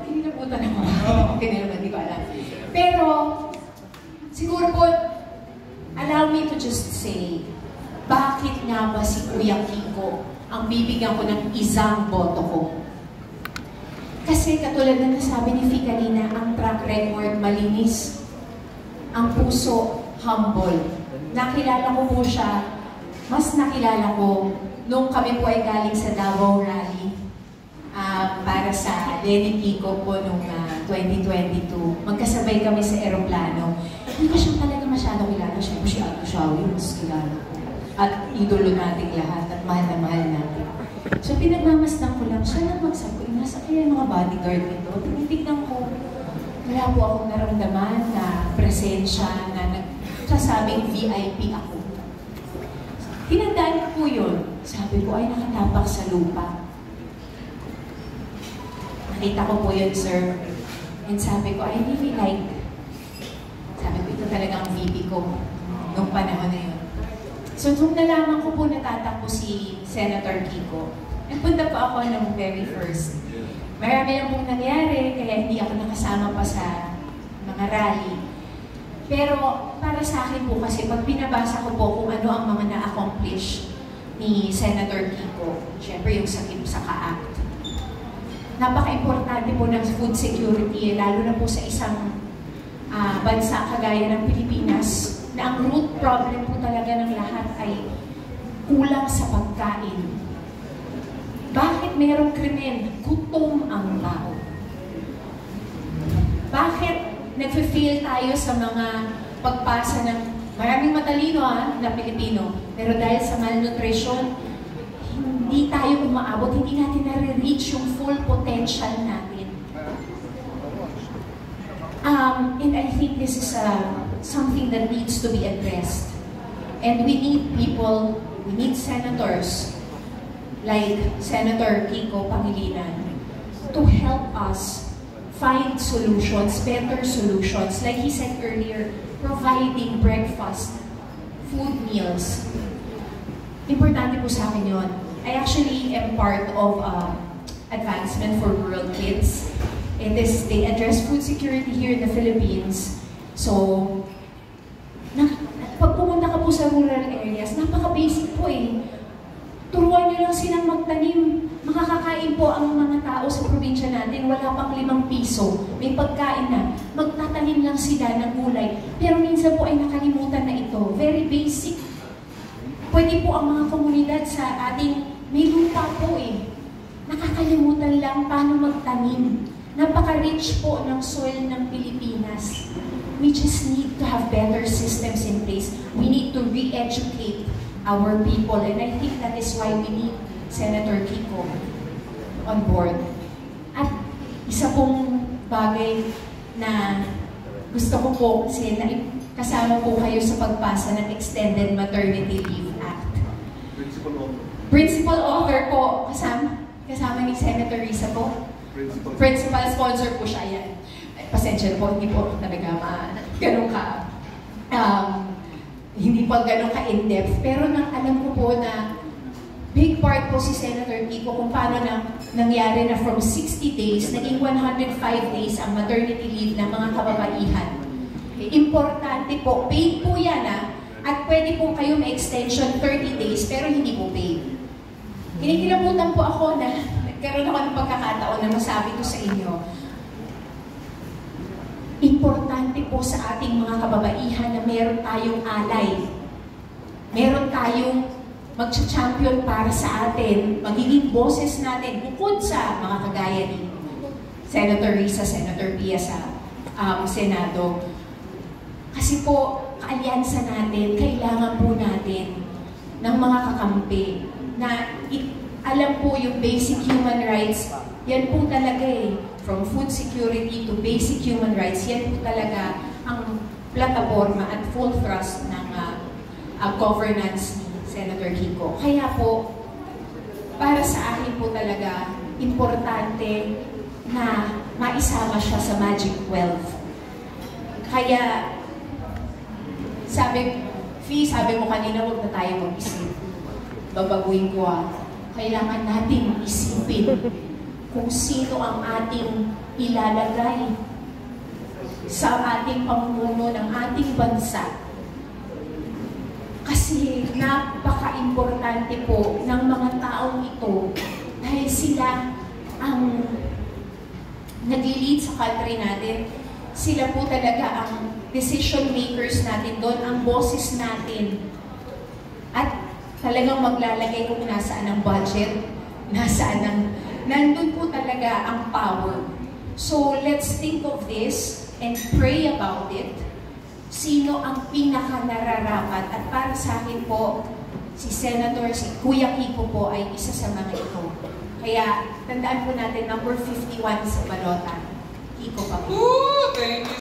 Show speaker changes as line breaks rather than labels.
kinilabutan ako. Kinilabutan, di ko alam. Pero, siguro po, allow me to just say, bakit nga ba si Kuya Kiko ang bibigyan ko ng isang boto ko? Kasi katulad na nasabi ni Fee kanina, ang track record malinis, ang puso humble. Nakilala ko po siya, mas nakilala ko nung kami po ay galing sa Davao Rally para sa Lenny Kiko po nung 2022. Magkasabay kami sa eroplano. Hindi ko siya talaga masyado kilala. Siya po si Ato Shawi, mas kilala ko. At idolo nating lahat at mahal na mahal natin. So pinagmamasdan ko lang, siya lang magsabi, nasa kaya mga bodyguard nito. Tinitignan ko, wala po akong naramdaman na presensya na nagsasabing VIP ako. Tinandaan ko po yun. Sabi ko ay nakatapak sa lupa. Nakita ko po yun, sir. And sabi ko, I really like, sabi ko, ito talaga ang VP ko noong panahon na yun. So, nung nalaman ko po natatakbo si Senator Kiko, nagpunta po ako ng very first. Marami lang pong nangyari, kaya hindi ako nakasama pa sa mga rally. Pero para sa akin po kasi, pag binabasa ko po kung ano ang mga na-accomplish ni Senator Kiko, syempre yung Sakip Saka Act. Napaka-importante po ng food security, lalo na po sa isang bansa kagaya ng Pilipinas, na ang root problem po talaga ng lahat ay kulang sa pagkain. Bakit mayroong krimen? Gutom ang tao. Bakit nag-feel tayo sa mga pagpasa ng maraming matalino na Pilipino, pero dahil sa malnutrition, hindi tayo umaabot, hindi natin nare-reach yung full potential natin. And I think this is something that needs to be addressed. And we need people, we need senators like Senator Kiko Pangilinan to help us find solutions, better solutions. Like he said earlier, providing breakfast, food meals. Importante po sa akin yun. I actually am part of Advancement for Rural Kids. They address food security here in the Philippines. So, pag pumunta ka po sa rural areas, napaka-basic po eh. Turuan nyo lang silang magtanim. Makakakain po ang mga tao sa probinsya natin, wala pang 5 piso. May pagkain na. Magtatanim lang sila ng gulay. Pero minsan po ay nakalimutan na ito. Very basic. Pwede po ang mga komunidad sa ating may lupa po eh. Nakakalimutan lang paano magtanim. Napaka-rich po ng soil ng Pilipinas. We just need to have better systems in place. We need to re-educate our people. And I think that is why we need Senator Kiko on board. At isa pong bagay na gusto ko po kasi na kasama po kayo sa pagpasa ng Extended Maternity Leave Act. Principal author po, kasama ni Senator Risa po. Principal sponsor po siya yan. Pasensya po, hindi po talaga ganun ka, hindi pa ganun ka in-depth. Pero alam ko po na big part po si Senator Kiko kung paano nangyari na from 60 days, naging 105 days ang maternity leave ng mga kababaihan. Importante po, paid po yan at pwede po kayo may extension 30 days pero hindi po paid. Kinikilabutan po ako na nagkaroon ako ng pagkakataon na masabi ko sa inyo, importante po sa ating mga kababaihan na meron tayong alay. Meron tayong mag-champion para sa atin, magiging boses natin bukod sa mga kagaya ni Senator Risa, Senator Pia sa Senado. Kasi po, kaalyansa natin, kailangan po natin ng mga kakampi na alam po yung basic human rights, yan po talaga eh. From food security to basic human rights, yan po talaga ang plataforma at full thrust ng governance ni Senator Kiko. Kaya po, para sa akin po talaga, importante na maisama siya sa Magic 12. Kaya, sabi mo kanina, huwag na tayo mag-isip. Babaguhin ko kailangan natin isipin kung sino ang ating ilalagay sa ating pamumuno ng ating bansa. Kasi napaka-importante po ng mga taong ito dahil sila ang nag-lead sa country natin. Sila po talaga ang decision makers natin doon, ang bosses natin. At talagang maglalagay kung nasaan ang budget, nasaan ang, nandun po talaga ang power. So let's think of this and pray about it. Sino ang pinaka-nararapat? At para sa akin po, si Senator, si Kuya Kiko po ay isa sa mga ito. Kaya tandaan po natin, number 51 sa balota. Kiko pa po.
Thank you.